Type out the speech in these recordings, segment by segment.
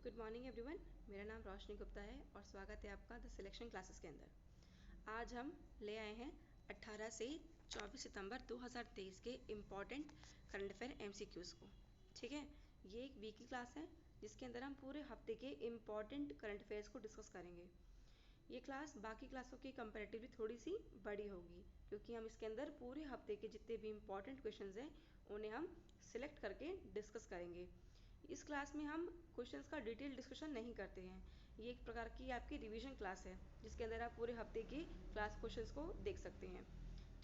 Good morning everyone. मेरा नाम रोशनी गुप्ता है और स्वागत है आपका द सिलेक्शन क्लासेस के अंदर। आज हम ले आए हैं 18 से 24 सितंबर 2023 के इम्पॉर्टेंट करंट अफेयर एमसीक्यूज़ को। ठीक है, ये एक वीकली क्लास है जिसके अंदर हम पूरे हफ्ते के इम्पॉर्टेंट करंट अफेयर्स को डिस्कस करेंगे। ये क्लास बाकी क्लासों की कंपैरेटिवली थोड़ी सी बड़ी होगी क्योंकि हम इसके अंदर पूरे हफ्ते के जितने भी इम्पॉर्टेंट क्वेश्चंस हैं उन्हें हम सिलेक्ट करके डिस्कस करेंगे। इस क्लास में हम क्वेश्चंस का डिटेल डिस्कशन नहीं करते हैं। ये एक प्रकार की आपकी रिवीजन क्लास है जिसके अंदर आप पूरे हफ्ते की क्लास क्वेश्चंस को देख सकते हैं।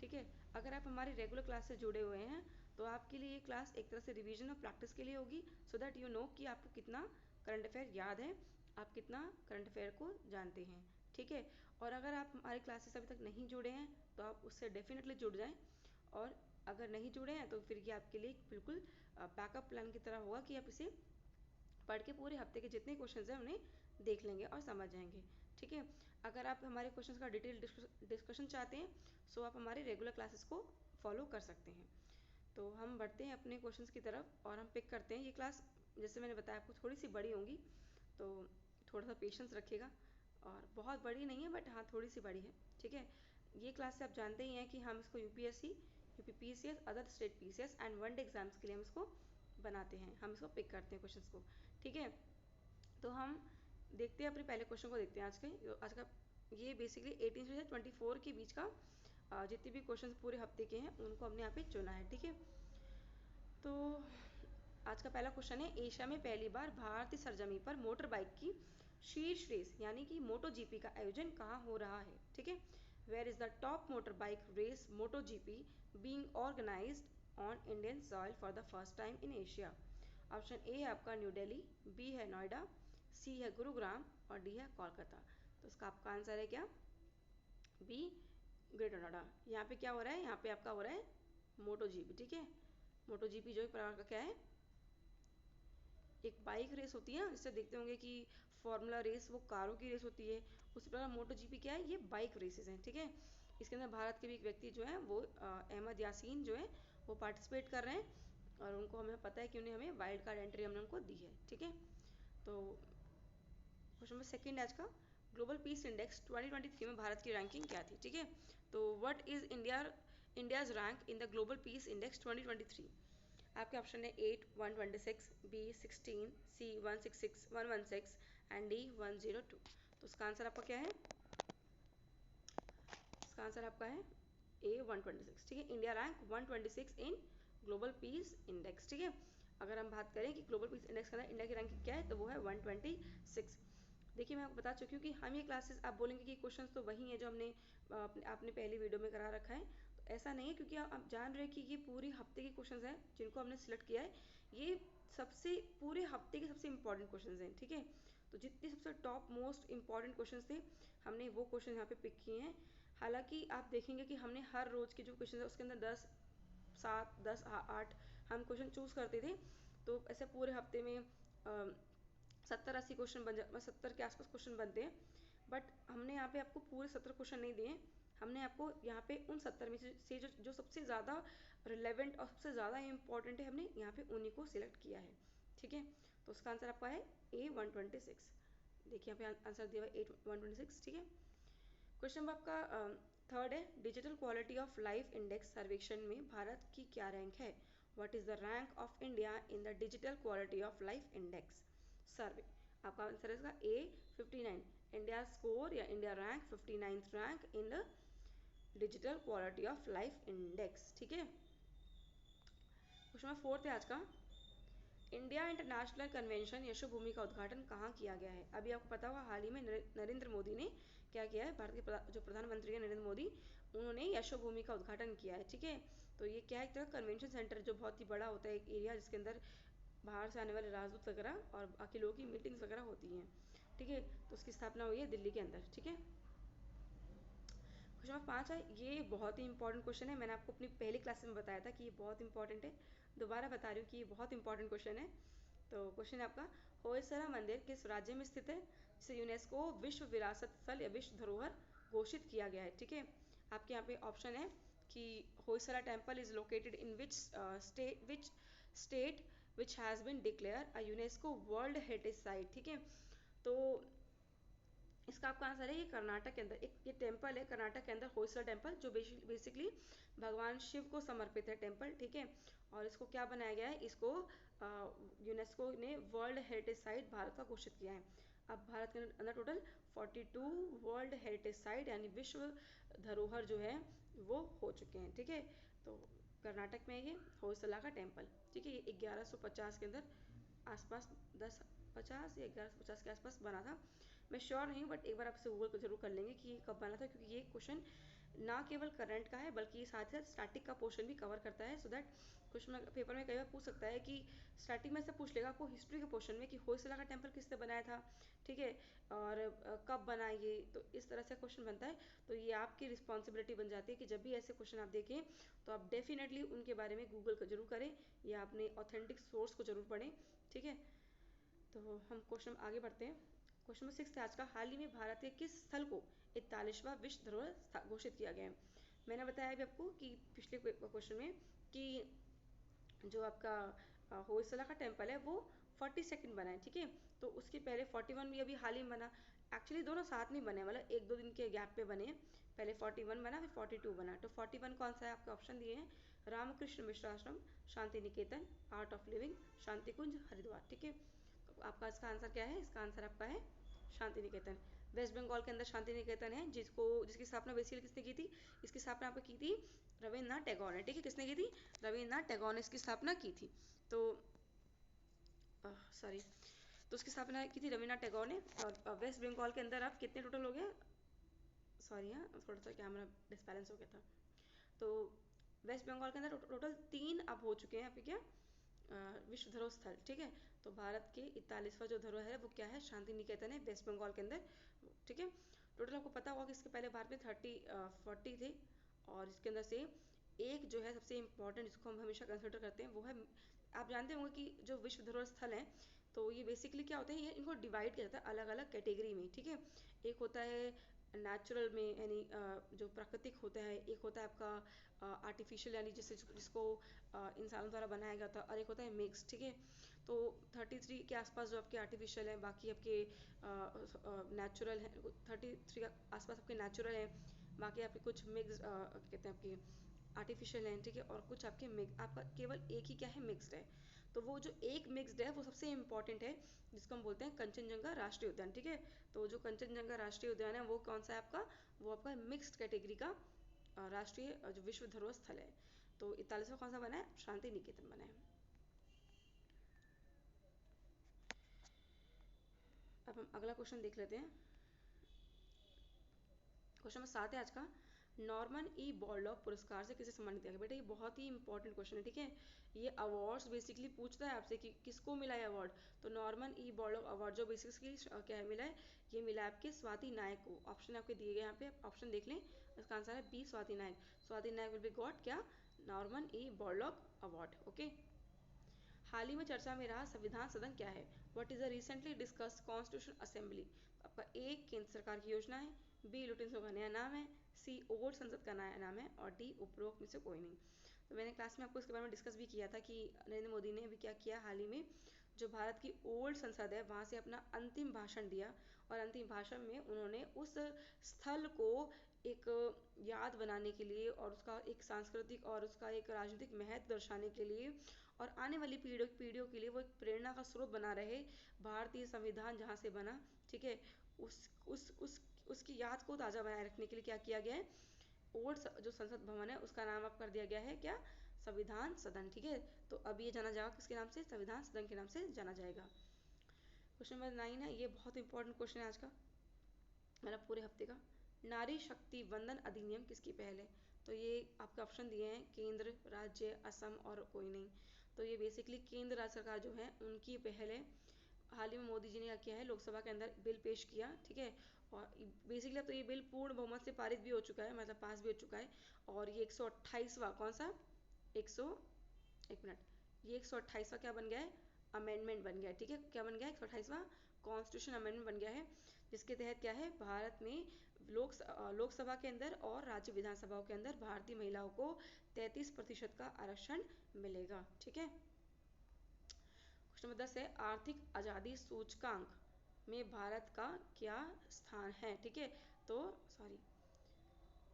ठीक है, अगर आप हमारे रेगुलर क्लास से जुड़े हुए हैं तो आपके लिए ये क्लास एक तरह से रिवीजन और प्रैक्टिस के लिए होगी, सो दैट यू नो कि आपको कितना करंट अफेयर याद है, आप कितना करंट अफेयर को जानते हैं। ठीक है, और अगर आप हमारे क्लासेस अभी तक नहीं जुड़े हैं तो आप उससे डेफिनेटली जुड़ जाएं, और अगर नहीं जुड़े हैं तो फिर ये आपके लिए बिल्कुल बैकअप प्लान की तरह होगा कि आप इसे पढ़ के पूरे हफ्ते के जितने क्वेश्चंस हैं उन्हें देख लेंगे और समझ जाएंगे। ठीक है, अगर आप हमारे क्वेश्चंस का डिटेल डिस्कशन चाहते हैं सो आप हमारे रेगुलर क्लासेस को फॉलो कर सकते हैं। तो हम बढ़ते हैं अपने क्वेश्चंस की तरफ और हम पिक करते हैं। ये क्लास जैसे मैंने बताया आपको थोड़ी सी बड़ी होंगी, तो थोड़ा सा पेशेंस रखिएगा, और बहुत बड़ी नहीं है बट हाँ थोड़ी सी बड़ी है। ठीक है, ये क्लास से आप जानते ही हैं कि हम इसको UPSC, UPPCS, other state PCS and one day exams के लिए हम इसको बनाते हैं, हम इसको पिक करते हैं क्वेश्चंस को। ठीक है, तो हम देखते हैं अपने पहले क्वेश्चन को देखते हैं। आज का ये बेसिकली 18 से 24 के बीच का जितने भी क्वेश्चंस पूरे हफ्ते के हैं उनको हमने यहाँ पे चुना है। ठीक है, तो आज का पहला क्वेश्चन है, एशिया में पहली बार भारतीय सरजमी पर मोटर बाइक की शीर्ष रेस यानी कि मोटो जीपी का आयोजन कहाँ हो रहा है। ठीक है, where is the top motor bike race moto GP being organized on Indian soil for the first time in Asia. Option A है आपका न्यू दिल्ली, बी है नोएडा, सी है गुरुग्राम और डी है कोलकाता। तो इसका आपका आंसर है क्या? B, greater Noida. यहाँ पे क्या हो रहा है? यहाँ पे आपका हो रहा है मोटो जीपी। ठीक है, मोटो जीपी जो एक प्रकार का क्या है, एक बाइक रेस होती है, जिससे देखते होंगे कि फॉर्मूला रेस वो कारों की रेस होती है, उसी प्रकार मोटो जीपी क्या है, ये बाइक रेसेस हैं। ठीक है, इसके अंदर भारत के भी एक व्यक्ति जो है वो अहमद यासीन जो है वो पार्टिसिपेट कर रहे हैं और उनको हमें पता है कि उन्हें हमें वाइल्ड कार्ड एंट्री हमने उनको दी है। ठीक है, तो क्वेश्चन नंबर सेकेंड आज का, ग्लोबल पीस इंडेक्स 2023 में भारत की रैंकिंग क्या थी। ठीक है, तो what is India's rank in the global peace index 2023? आपके ऑप्शन है 8 126, बी 16, सी 166 116 एंड डी 102। तो इसका आंसर आपका क्या है? इसका आंसर आपका है ए 126। ठीक है, India rank 126 in global peace index. ठीक है, अगर हम बात करें कि ग्लोबल पीस इंडेक्स के अंदर इंडिया की रैंकिंग क्या है तो वो है 126। देखिए मैं आपको बता चुकी हूँ कि हम ये क्लासेस, आप बोलेंगे कि क्वेश्चंस तो वही हैं जो हमने आपने पहली वीडियो में करा रखा है, तो ऐसा नहीं है, क्योंकि आप जान रहे हैं कि ये पूरी हफ्ते के क्वेश्चंस हैं जिनको हमने सिलेक्ट किया है। ये सबसे पूरे हफ्ते के सबसे इंपॉर्टेंट क्वेश्चंस हैं। ठीक है, तो जितने सबसे टॉप मोस्ट इंपॉर्टेंट क्वेश्चंस थे हमने वो क्वेश्चन यहाँ पे पिक किए हैं। हालांकि आप देखेंगे कि हमने हर रोज़ के जो क्वेश्चन है उसके अंदर 10, 7, 10, 8 हम क्वेश्चन चूज़ करते थे, तो ऐसे पूरे हफ्ते में 70-80 क्वेश्चन 70 के आसपास क्वेश्चन बनते हैं। बट हमने यहाँ पे आपको पूरे 70 क्वेश्चन नहीं दिए, हमने आपको यहाँ पे उन 70 में से जो सबसे ज़्यादा रिलेवेंट और सबसे ज़्यादा इंपॉर्टेंट है हमने यहाँ पे उन्हीं को सिलेक्ट किया है। ठीक है, तो उसका आंसर आपका है ए 126। देखिए यहाँ पे आंसर दिया हुआ है 126। ठीक है, क्वेश्चन नंबर आपका थर्ड है, digital quality of life index सर्वेक्षण में भारत की क्या रैंक है? What is the rank of India in the digital quality of life index survey? आपका आंसर है इसका ए 59। इंडिया स्कोर या India rank 59th rank in the digital quality of life index. ठीक है, क्वेश्चन नंबर फोर्थ है आज का, India international convention Yashobhoomi का उद्घाटन कहाँ किया गया है? अभी आपको पता होगा हाल ही में नरेंद्र मोदी ने क्या किया है, भारत के जो प्रधानमंत्री है नरेंद्र मोदी, उन्होंने यशोभूमि का उद्घाटन किया है। ठीक है, तो ये क्या है, एक तरह कन्वेंशन सेंटर जो बहुत ही बड़ा होता है, एक एरिया जिसके अंदर बाहर से आने वाले राजदूत वगैरह और बाकी लोगों की मीटिंग्स वगैरह होती हैं। ठीक है, तो उसकी स्थापना हुई है दिल्ली के अंदर। ठीक है, क्वेश्चन नंबर 5 है, ये बहुत ही इंपॉर्टेंट क्वेश्चन है, मैंने आपको अपनी पहली क्लास में बताया था कि ये बहुत इंपॉर्टेंट है, दोबारा बता रही हूँ कि ये बहुत इंपॉर्टेंट क्वेश्चन है। तो क्वेश्चन है आपका, होयसला मंदिर किस राज्य में स्थित है जिसे यूनेस्को विश्व विरासत स्थल या विश्व धरोहर घोषित किया गया है? ठीक है, आपके यहाँ पे ऑप्शन है कि Hoysala temple is located in which state which has been declared a UNESCO world heritage site. ठीक है, तो इसका आपका आंसर है ये कर्नाटक के अंदर एक ये टेम्पल है, कर्नाटक के अंदर होयसला टेम्पल, जो बेसिकली भगवान शिव को समर्पित है टेम्पल। ठीक है, और इसको क्या बनाया गया है, इसको यूनेस्को ने वर्ल्ड हेरिटेज साइट भारत का घोषित किया है। अब भारत के अंदर टोटल 42 वर्ल्ड हेरिटेज साइट यानी विश्व धरोहर जो है वो हो चुके हैं। ठीक है, तो कर्नाटक में ये होयसला का टेम्पल। ठीक है, ये 1150 के अंदर आसपास 1050 या 1150 के आसपास बना था। मैं श्योर नहीं हूँ, बट एक बार आपसे गूगल को जरूर कर लेंगे कि ये कब बना था, क्योंकि ये क्वेश्चन ना केवल करंट का है बल्कि ये साथ ही साथ स्टैटिक का पोर्शन भी कवर करता है। सो दैट क्वेश्चन पेपर में कई बार पूछ सकता है कि स्टार्टिंग में से पूछ लेगा आपको हिस्ट्री के पोर्शन में कि होयसला का टेम्पल किसने बनाया था। ठीक है, और कब बना ये, तो इस तरह से क्वेश्चन बनता है। तो ये आपकी रिस्पॉन्सिबिलिटी बन जाती है कि जब भी ऐसे क्वेश्चन आप देखें तो आप डेफिनेटली उनके बारे में गूगल को जरूर करें या अपने ऑथेंटिक सोर्स को जरूर पढ़ें। ठीक है, तो हम क्वेश्चन आगे बढ़ते हैं। क्वेश्चन नंबर 6 है आज का, हाल ही में भारत के किस स्थल को 41वां विश्व धरोहर घोषित किया गया है। मैंने बताया अभी आपको कि पिछले क्वेश्चन में कि जो आपका होयसला का टेम्पल है वो 42nd बना है। ठीक है, तो उसके पहले 41 भी अभी हाल ही में बना। एक्चुअली दोनों साथ में बने, मतलब एक दो दिन के गैप पे बने। पहले 41 बना, फिर 42 बना। तो 41 कौन सा है, आपके ऑप्शन दिए हैं रामकृष्ण मिश्र आश्रम, Shanti Niketan, art of living, शांति कुंज, हरिद्वार। ठीक है, तो आपका इसका आंसर क्या है, इसका आंसर आपका है शांति निकेतन। वेस्ट बंगाल के अंदर शांति निकेतन है, जिसकी स्थापना बेसिकली किसने की थी, इसकी स्थापना आपको की थी रविन्द्रनाथ टैगोर ने। ठीक है, किसने की थी, रविन्द्रनाथ टैगोर ने इसकी स्थापना की थी। तो सॉरी, तो उसकी स्थापना की थी रविन्द्रनाथ टैगोर ने। और वेस्ट बंगाल के अंदर अब कितने टोटल हो गए, सॉरी हाँ थोड़ा सा कैमरा डिसबैलेंस हो गया था। तो वेस्ट बंगाल के अंदर टोटल 3 अब हो चुके हैं आपके क्या विश्व धरोहर स्थल। ठीक है, तो भारत के 41वां जो धरोहर है वो क्या है, शांति निकेतन है वेस्ट बंगाल के अंदर। ठीक है, टोटल आपको पता होगा कि इसके पहले भारत में 40 थे, और इसके अंदर से एक जो है सबसे इम्पोर्टेंट जिसको हम हमेशा कंसिडर करते हैं वो है, आप जानते होंगे कि जो विश्व धरोहर स्थल हैं तो ये बेसिकली क्या होते हैं, ये इनको डिवाइड किया जाता है अलग अलग कैटेगरी में। ठीक है, एक होता है नेचुरल में यानी जो प्राकृतिक होता है, एक होता है आपका आर्टिफिशियल यानी जिसको इंसानों द्वारा बनाया गया था, और एक होता है मिक्स। ठीक है, तो 33 के आसपास जो आपके आर्टिफिशियल है, बाकी आपके नेचुरल है, 33 के आसपास आपके नेचुरल है, बाकी आपके कुछ मिक्स कहते हैं आपके आर्टिफिशियल हैं। ठीक है, और कुछ आपके आपका केवल एक ही क्या है, मिक्सड है। तो वो जो एक मिक्सड है वो सबसे इम्पॉर्टेंट है, जिसको हम बोलते हैं कंचनजंगा राष्ट्रीय उद्यान। ठीक है, तो जो कंचनजंगा राष्ट्रीय उद्यान है वो कौन सा है आपका, वो आपका मिक्स्ड कैटेगरी का राष्ट्रीय जो विश्व धरोहर स्थल है। तो 41वां कौन सा बना है, शांति निकेतन बना है। अब हम अगला क्वेश्चन देख लेते हैं। क्वेश्चन नंबर 7 है आज का, नॉर्मन ई बोरलॉग पुरस्कार से किसे सम्मानित किया गया। बेटा ये बहुत ही इंपॉर्टेंट क्वेश्चन है। ठीक है, ये अवार्ड्स बेसिकली पूछता है आपसे कि किसको मिला है अवार्ड। तो नॉर्मन ई बोरलॉग अवार्ड जो बेसिकली क्या है मिला है, ये मिला है आपके स्वाति नायक को। ऑप्शन आपके दिए गए यहाँ पे, ऑप्शन देख लें। इसका आंसर है B, Swati Nayak. Swati Nayak will be got क्या, Norman E Borlaug award. Okay, हाल ही में चर्चा में रहा संविधान सदन क्या है, what is the recently discussed constitution assembly. आपका ए केंद्र सरकार की योजना है, बी लुटेन्सो का नया नाम है, सी ओल्ड संसद का नया नाम है, और डी उपरोक्त में से कोई नहीं। तो मैंने क्लास में आपको इसके बारे में डिस्कस भी किया था कि नरेंद्र मोदी ने अभी क्या किया, हाल ही में जो भारत की ओल्ड संसद है वहाँ से अपना अंतिम भाषण दिया, और अंतिम भाषण में उन्होंने उस स्थल को एक याद बनाने के लिए और उसका एक सांस्कृतिक और उसका एक राजनीतिक महत्व दर्शाने के लिए और आने वाली पीढ़ियों के लिए वो एक प्रेरणा का स्रोत बना रहे, भारतीय संविधान जहाँ से बना। ठीक है, उसकी याद को ताज़ा बनाए रखने के लिए क्या किया गया है, ओल्ड जो संसद भवन है उसका नाम अब कर दिया गया है क्या, संविधान सदन। ठीक है, तो अब ये जाना जाएगा किसके नाम से, संविधान सदन के नाम से जाना जाएगा। क्वेश्चन नंबर 9 है, ये बहुत इंपॉर्टेंट क्वेश्चन है आज का, मतलब पूरे हफ्ते का। नारी शक्ति वंदन अधिनियम किसकी पहल है। तो ये आपके ऑप्शन दिए हैं केंद्र, राज्य, असम और कोई नहीं। तो ये बेसिकली केंद्र राज्य सरकार जो है उनकी पहल है। हाल ही में मोदी जी ने क्या किया है, लोकसभा के अंदर बिल पेश किया। ठीक है, और बेसिकली अब तो ये बिल पूर्ण बहुमत से पारित भी हो चुका है, मतलब पास भी हो चुका है। और ये 128वां कौन सा, 100 एक मिनट, ये 128वां क्या बन गया है, अमेंडमेंट बन गया है। ठीक है, क्या बन गया है, 128वां कॉन्स्टिट्यूशन अमेंडमेंट बन गया है, जिसके तहत क्या है, भारत में लोकसभा के अंदर और राज्य विधानसभाओं के अंदर भारतीय महिलाओं को 33% का आरक्षण मिलेगा। ठीक है, क्वेश्चन नंबर 10 है आर्थिक आज़ादी सूचकांक में भारत का क्या स्थान है। ठीक है, तो सॉरी,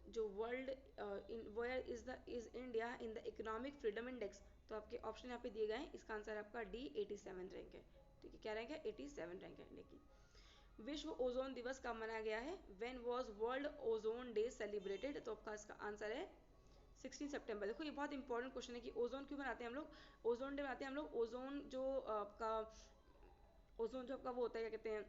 जो world where is India in the economic freedom index, तो आपके ऑप्शन यहाँ पे दिए गए हैं, इसका आंसर आपका डी 87 रैंक है। ठीक है, क्या रैंक है, 87 रैंक है। लेकिन विश्व ओजोन दिवस कब मनाया गया है, when was world ozone day celebrated, तो आपका इसका आंसर है 16 सितंबर। देखो ये बहुत इंपॉर्टेंट क्वेश्चन है कि ओजोन क्यों बनाते हैं हम लोग, ओजोन डे बनाते हैं हम लोग, ओजोन जो आपका ओजोन जो आपका वो होता है क्या कहते हैं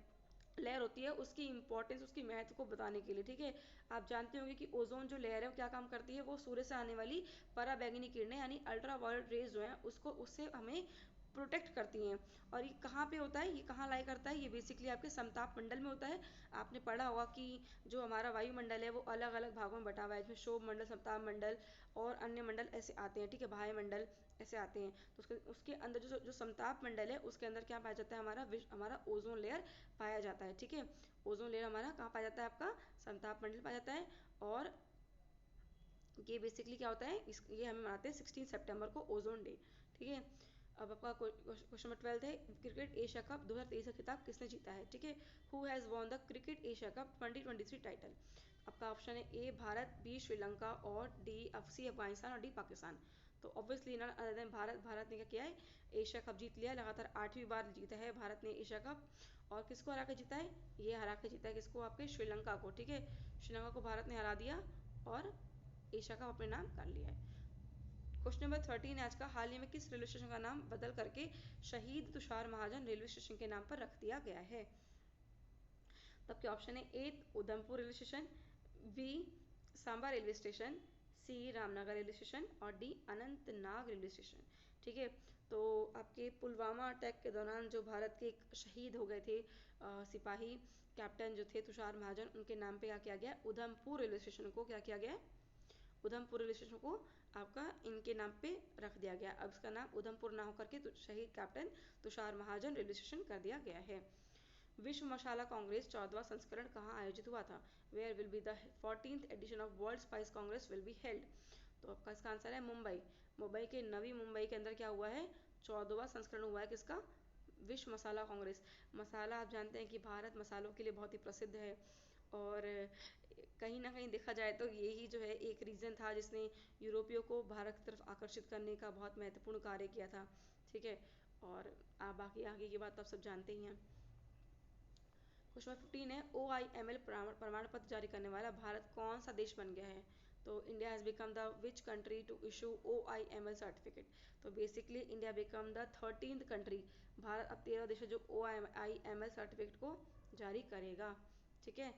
लेयर होती है, उसकी इंपॉर्टेंस, उसकी महत्व को बताने के लिए। ठीक है, आप जानते होंगे कि ओजोन जो लेयर है वो क्या काम करती है, वो सूर्य से आने वाली पराबैंगनी किरणें यानी अल्ट्रा वायलेट रेज जो है उसको उससे हमें प्रोटेक्ट करती हैं। और ये कहाँ पे होता है, ये कहाँ लाई करता है, ये बेसिकली आपके समताप मंडल में होता है। आपने पढ़ा होगा कि जो हमारा वायुमंडल है वो अलग अलग भागों में बटा हुआ है, इसमें शोभ मंडल, समताप मंडल और अन्य मंडल ऐसे आते हैं। ठीक है, बाह्य मंडल ऐसे आते हैं। तो उसके उसके अंदर जो समताप मंडल है उसके अंदर क्या पाया जाता है, हमारा ओजोन लेयर पाया जाता है। ठीक है, ओजोन लेयर हमारा कहाँ पाया जाता है, आपका समताप मंडल पाया जाता है। और ये बेसिकली क्या होता है, ये हमें मनाते हैं 16 सितंबर को ओजोन डे। ठीक है, अब आपका क्वेश्चन नंबर 12 है क्रिकेट एशिया कप 2023 का खिताब किसने जीता है। ठीक है, who has won the cricket Asia cup 2023 title. आपका ऑप्शन है ए भारत, बी श्रीलंका और डी सी अफगानिस्तान और डी पाकिस्तान। तो obviously not other than Bharat. Bharat ने क्या किया है, एशिया कप जीत लिया है, लगातार 8वीं बार जीता है भारत ने एशिया कप। और किसको हरा के जीता है, ये हरा के जीता है किसको, आपके श्रीलंका को। ठीक है, श्रीलंका को भारत ने हरा दिया और एशिया कप अपने नाम कर लिया है। क्वेश्चन नंबर 13 आज का, हाल ही में किस रेलवे स्टेशन का नाम बदल करके शहीद तुषार महाजन रेलवे स्टेशन के नाम पर रख दिया गया है। तो आपके ऑप्शन है A Udhampur railway station, B Samba railway station, C Ramnagar railway station और डी अनंतनाग रेलवे स्टेशन। ठीक है, तो आपके पुलवामा अटैक के दौरान जो भारत के एक शहीद हो गए थे सिपाही कैप्टन जो थे तुषार महाजन, उनके नाम पे क्या किया गया, उधमपुर रेलवे स्टेशन को क्या किया गया, उधमपुर रेलवे स्टेशन को आपका इनके नाम पे रख दिया गया। अब इसका नाम उधमपुर ना होकर के शहीद कैप्टन तुषार महाजन रेलवे स्टेशन कर दिया गया है। विश्व मशाला कांग्रेस 14वां संस्करण कहाँ आयोजित हुआ था, where will be the 14th edition of world spice congress will be held. तो आपका इसका आंसर है मुंबई। मुंबई के नवी मुंबई के अंदर क्या हुआ है, 14वां संस्करण हुआ है किसका, विश्व मसाला कांग्रेस। मसाला आप जानते हैं कि भारत मसालों के लिए बहुत ही प्रसिद्ध है, और कहीं ना कहीं देखा जाए तो यही जो है एक रीज़न था जिसने यूरोपियों को भारत की तरफ आकर्षित करने का बहुत महत्वपूर्ण कार्य किया था। ठीक है, और आप बाकी आगे की बात तो आप सब जानते ही हैं। क्वेश्चन नंबर 15 है OIML प्रमाण पत्र जारी करने वाला भारत कौन सा देश बन गया है। तो India has become the which country to issue OIML certificate. तो basically India become the 13th country, Bharat अब 13 देश है जो OIML सर्टिफिकेट को जारी करेगा। ठीक है,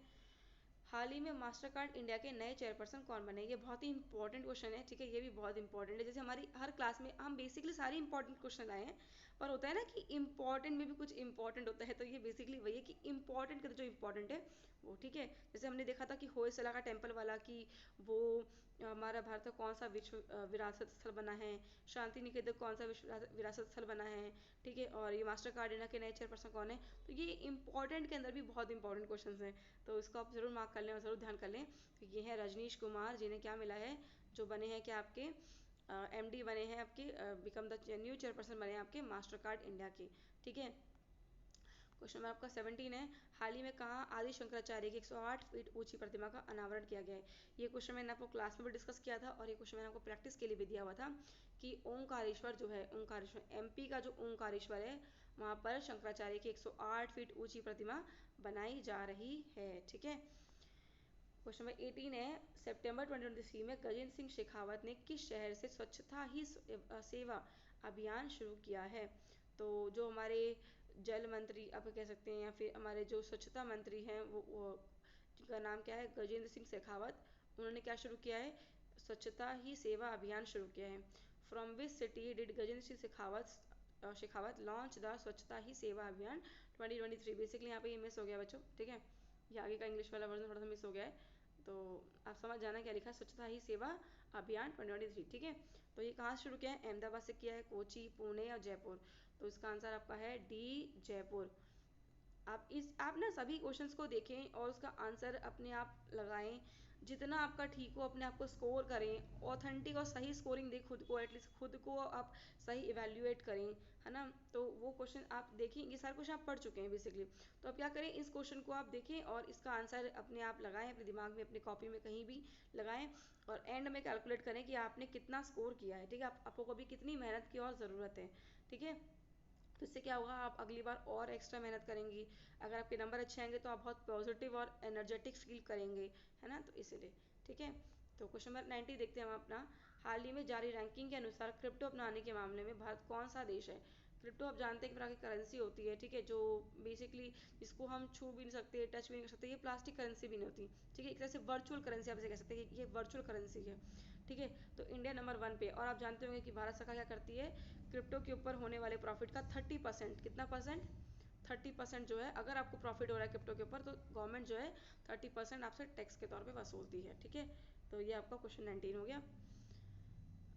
हाल ही में मास्टर कार्ड इंडिया के नए चेयरपर्सन कौन बने, ये बहुत ही इंपॉर्टेंट क्वेश्चन है। ठीक है, ये भी बहुत इंपॉर्टेंट है, जैसे हमारी हर क्लास में हम बेसिकली सारे इंपॉर्टेंट क्वेश्चन लाए हैं, पर होता है ना कि इंपॉर्टेंट में भी कुछ इंपॉर्टेंट होता है, तो ये बेसिकली वही है कि इंपॉर्टेंट का जो इंपॉर्टेंट है वो। ठीक है, जैसे हमने देखा था कि होयसला का टेम्पल वाला कि वो हमारा भारत का कौन सा विश्व विरासत स्थल बना है, शांति निकेतन कौन सा विश्व विरासत स्थल बना है। ठीक है, और ये मास्टर कार्ड इंडिया के नए चेयरपर्सन कौन है, तो ये इंपॉर्टेंट के अंदर भी बहुत इंपॉर्टेंट क्वेश्चन हैं, तो इसको आप जरूर मार्क कर लें और ज़रूर ध्यान कर लें। तो ये है रजनीश कुमार, जिन्हें क्या मिला है, जो बने हैं क्या आपके MD बने हैं आपके, बिकम द न्यू चेयरपर्सन बने हैं आपके मास्टर कार्ड इंडिया के। ठीक है, क्वेश्चन नंबर आपका 17 है, हाल ही में कहाँ आदि शंकराचार्य की 108 फीट ऊंची प्रतिमा का अनावरण किया गया है। ये क्वेश्चन मैंने आपको क्लास में भी डिस्कस किया था, और ये क्वेश्चन मैंने आपको प्रैक्टिस के लिए भी दिया हुआ था कि ओंकारेश्वर जो है, ओंकारेश्वर MP का जो ओंकारेश्वर है, वहाँ पर शंकराचार्य की 108 फीट ऊंची प्रतिमा बनाई जा रही है। ठीक है, क्वेश्चन नंबर 18 है, सितंबर 2023 में गजेंद्र सिंह शेखावत ने किस शहर से स्वच्छता ही सेवा अभियान शुरू किया है। तो जो हमारे जल मंत्री आप कह सकते हैं, या फिर हमारे जो स्वच्छता मंत्री हैं वो जिनका नाम क्या है, गजेंद्र सिंह शेखावत, उन्होंने क्या शुरू किया है, स्वच्छता ही सेवा अभियान शुरू किया है। From which city did Gajendra Singh Shekhawat launch the स्वच्छता ही सेवा अभियान 2023। बेसिकली यहाँ पे ये मिस हो गया बच्चों। ठीक है, ये आगे का इंग्लिश वाला वर्जन थोड़ा सा मिस हो गया है, तो आप समझ जाना क्या लिखा है, स्वच्छता ही सेवा अभियान 2023। ठीक है, तो ये कहाँ से शुरू किया है, अहमदाबाद से किया है, कोची, पुणे और जयपुर। तो इसका आंसर आपका है डी जयपुर। आप ना सभी क्वेश्चंस को देखें और उसका आंसर अपने आप लगाएं, जितना आपका ठीक हो अपने आप को स्कोर करें, ऑथेंटिक और सही स्कोरिंग दें खुद को, एटलीस्ट खुद को आप सही इवेल्युएट करें, है ना। तो वो क्वेश्चन आप देखें, ये सारे क्वेश्चन आप पढ़ चुके हैं बेसिकली। तो अब क्या करें, इस क्वेश्चन को आप देखें और इसका आंसर अपने आप लगाएं, अपने दिमाग में, अपनी कॉपी में कहीं भी लगाएं, और एंड में कैलकुलेट करें कि आपने कितना स्कोर किया है, ठीक है। आपको अभी कितनी मेहनत की और ज़रूरत है, ठीक है। तो इससे क्या होगा, आप अगली बार और एक्स्ट्रा मेहनत करेंगी। अगर आपके नंबर अच्छे आएंगे तो आप बहुत पॉजिटिव और एनर्जेटिक फील करेंगे, है ना। तो इसीलिए ठीक है। तो क्वेश्चन नंबर 90 देखते हैं हम अपना। हाल ही में जारी रैंकिंग के अनुसार क्रिप्टो अपनाने के मामले में भारत कौन सा देश है। क्रिप्टो आप जानते हैं एक प्रकार की करेंसी होती है, ठीक है, जो बेसिकली इसको हम छू भी नहीं सकते, टच भी नहीं कर सकते, ये प्लास्टिक करेंसी भी नहीं होती, ठीक है। एक तरह से वर्चुअल करेंसी आप इसे कह सकते हैं कि ये वर्चुअल करेंसी है, ठीक है। तो इंडिया नंबर 1 पे। और आप जानते होंगे कि भारत सरकार क्या करती है, क्रिप्टो के ऊपर होने वाले प्रॉफिट का 30%, कितना परसेंट, 30% जो है, अगर आपको प्रॉफिट हो रहा है क्रिप्टो के ऊपर तो गवर्नमेंट जो है 30% आपसे टैक्स के तौर पे वसूलती है, ठीक है। तो ये आपका क्वेश्चन 19 हो गया।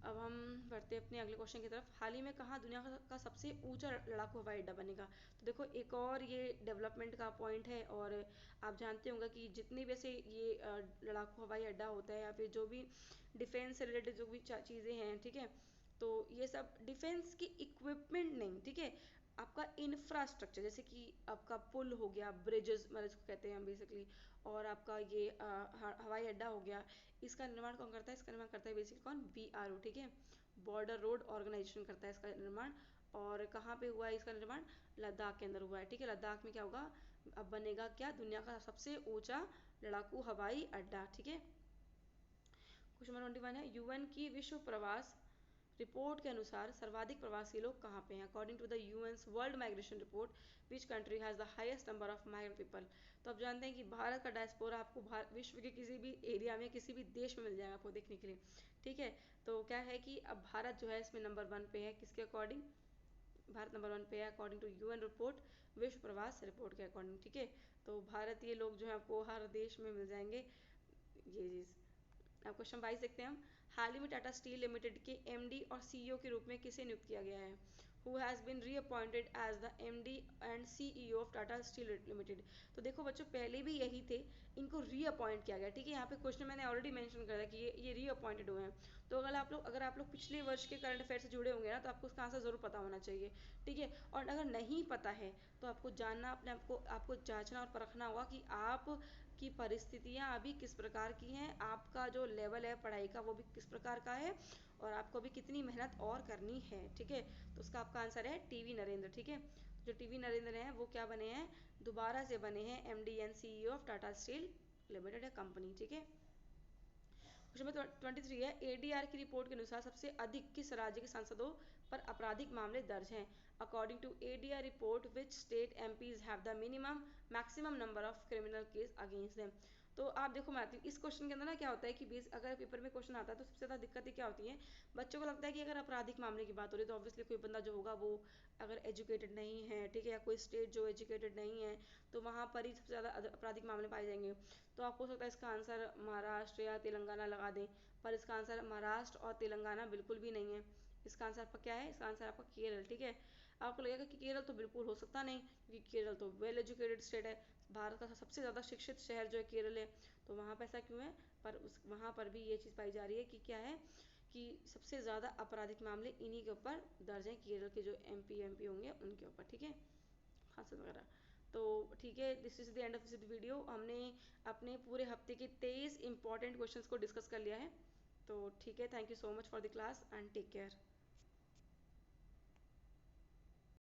अब हम बढ़ते हैं अपने अगले क्वेश्चन की तरफ। हाल ही में कहाँ दुनिया का सबसे ऊंचा लड़ाकू हवाई अड्डा बनेगा। तो देखो एक और ये डेवलपमेंट का पॉइंट है, और आप जानते होंगे कि जितनी वैसे ये लड़ाकू हवाई अड्डा होता है या फिर जो भी डिफेंस से रिलेटेड जो भी चीज़ें हैं, ठीक है, तो ये सब डिफेंस की इक्विपमेंट नहीं, ठीक है, आपका इंफ्रास्ट्रक्चर, जैसे कि आपका पुल हो गया, ब्रिजेस मतलब इसको कहते हैं हम बेसिकली, और आपका ये हवाई अड्डा हो गया, इसका निर्माण कौन करता है, इसका निर्माण करता है बेसिकली कौन, BRO, ठीक है, बॉर्डर रोड ऑर्गेनाइजेशन करता है इसका निर्माण। और कहाँ पे हुआ है इसका निर्माण, लद्दाख के अंदर हुआ है, ठीक है। लद्दाख में क्या होगा, अब बनेगा क्या, दुनिया का सबसे ऊंचा लड़ाकू हवाई अड्डा, ठीक है। क्वेश्चन नंबर 21 है, UN की विश्व प्रवास रिपोर्ट के अनुसार सर्वाधिक प्रवासी लोग कहाँ पे हैं। According to the UN's world migration report, which country has the highest number of migrant people. तो आप जानते हैं कि भारत का डायस्पोरा आपको विश्व के किसी भी एरिया में, किसी भी देश में मिल जाएगा आपको देखने के लिए, ठीक है। तो क्या है कि अब भारत जो है इसमें नंबर 1 पे है, किसके अकॉर्डिंग, भारत नंबर 1 पे है अकॉर्डिंग टू UN रिपोर्ट, विश्व प्रवास रिपोर्ट के अकॉर्डिंग, ठीक है। तो भारतीय लोग जो है आपको हर देश में मिल जाएंगे, ये चीज़। अब क्वेश्चन 22 देखते हैं हम। हाल ही में टाटा स्टील लिमिटेड के MD और CEO के रूप में किसे नियुक्त किया गया है। Who has been reappointed as the MD and CEO of Tata steel limited. तो देखो बच्चों, पहले भी यही थे, इनको रीअपॉइंट किया गया, ठीक है। यहाँ पे क्वेश्चन मैंने ऑलरेडी मेंशन कर दिया कि ये रीअपॉइंटेड हुए हैं। तो अगर आप लोग पिछले वर्ष के करंट अफेयर से जुड़े होंगे ना, तो आपको उसका आंसर जरूर पता होना चाहिए, ठीक है। और अगर नहीं पता है तो आपको जानना, अपने आपको जांचना और परखना होगा कि आप की परिस्थितियाँ अभी किस प्रकार की हैं, आपका जो लेवल है पढ़ाई का वो भी किस प्रकार का है, और आपको भी कितनी मेहनत और करनी है, ठीक है। तो उसका आपका आंसर है टीवी नरेंद्र, ठीक है। जो टीवी नरेंद्र हैं वो क्या बने हैं, दोबारा से बने हैं MD and CEO of Tata steel limited company, ठीक है। क्वेश्चन नंबर 23 है, ADR की रिपोर्ट के अनुसार सबसे अधिक किस राज्य के सांसदों पर आपराधिक मामले दर्ज हैं। According to ADR report, which state MPs have the minimum maximum number of criminal case against them. तो आप देखो, मैं आती हूँ इस क्वेश्चन के अंदर ना, क्या होता है कि बेस अगर पेपर में क्वेश्चन आता है तो सबसे ज़्यादा दिक्कतें क्या होती हैं, बच्चों को लगता है कि अगर आपराधिक मामले की बात हो रही है तो ऑब्वियसली कोई बंदा जो होगा वो अगर एजुकेटेड नहीं है, ठीक है, या कोई स्टेट जो एजुकेटेड नहीं है, तो वहाँ पर ही सबसे ज़्यादा आपराधिक मामले पाए जाएंगे। तो आपको हो सकता है इसका आंसर महाराष्ट्र या तेलंगाना लगा दें, पर इसका आंसर महाराष्ट्र और तेलंगाना बिल्कुल भी नहीं है। इसका आंसर आपका क्या है, इसका आंसर आपका केरल, ठीक है। आपको लगेगा कि केरल तो बिल्कुल हो सकता नहीं, क्योंकि केरल तो वेल एजुकेटेड स्टेट है, भारत का सबसे ज़्यादा शिक्षित शहर जो है केरल है, तो वहाँ पर ऐसा क्यों है। पर वहाँ पर भी ये चीज़ पाई जा रही है कि क्या है, कि सबसे ज़्यादा आपराधिक मामले इन्हीं के ऊपर दर्ज हैं, केरल के जो MP होंगे उनके ऊपर, ठीक है, हादसे वगैरह। तो ठीक है, this is the end of this video. हमने अपने पूरे हफ्ते के 23 इंपॉर्टेंट क्वेश्चंस को डिस्कस कर लिया है। तो ठीक है, thank you so much for the class and take care.